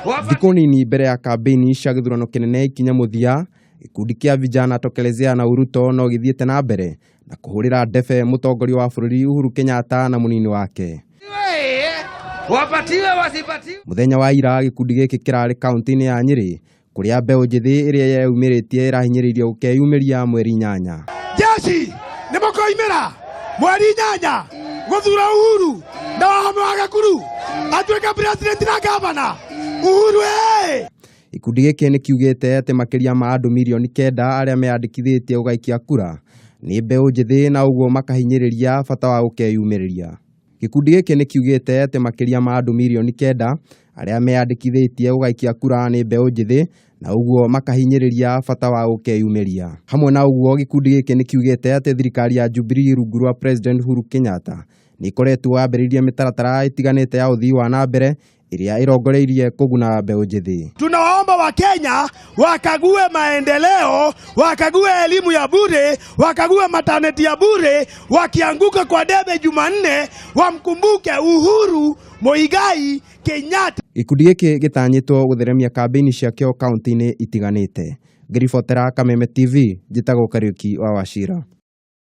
Thikũ nini mbere ya kambĩini cia gĩthurano kĩnene ikinya mũthia, gĩkundi kĩa vijana tokelezea na Uruto no gĩthiĩte na mbere na kũhũrĩra ndebe mũtongoria wa bũrũri Uhuru Kenyatta na mũnini wake. Mũthenya wa ira gĩkundi gĩkĩ kĩrarĩ kaunti-inĩ ya Nyeri, kũrĩa mbeũ njĩthĩ ĩrĩa yeyumĩrĩtie ĩrahinyĩrĩirio gũkeyumĩria mweri 8. Jeshi nĩ mũkoimĩra mweri 8 gũthura Uhuru na Wahome wa Gakuru atuĩke president na gavana. Uhuru Gĩkundi gĩkĩ nĩ kiugĩte atĩ makĩria ma andũ milioni 9 arĩa meyandĩkithĩtie gũgaikia kura nĩ mbeũ njĩthĩ na ũguo makahinyĩrĩria bata wa gũkeyumĩrĩria. Gĩkundi gĩkĩ nĩ kiugĩte atĩ makĩria ma andũ milioni 9 arĩa meyandĩkithĩtie gũgaikia kura nĩ mbeũ njĩthĩ na ũguo makahinyĩrĩria bata wa gũkeyumĩria. Hamwe na ũguo gĩkundi gĩkĩ nĩ kiugĩte atĩ thirikari ya Jubilee rungu rwa President Uhuru Kenyatta nĩ ikoretwo yambĩrĩirie mĩtaratara ĩtiganĩte ya ũthii wa na mbere ĩrĩa ĩrongoreirie kũguna mbeũ njĩthĩ. Tunawaomba Wakenya wakague maendeleo, wakague elimu ya bure, wakague maternity ya bure, wakianguka kwa debe Jumanne wamkumbuke Uhuru Muigai Kenyatta. Gĩkundi gĩkĩ gĩtanyĩtwo gũtheremia kambĩini ciakĩo kaunti-inĩ itiganĩte. Ngĩribotera Kameme TV, njĩtagwo Kariuki wa Wachira.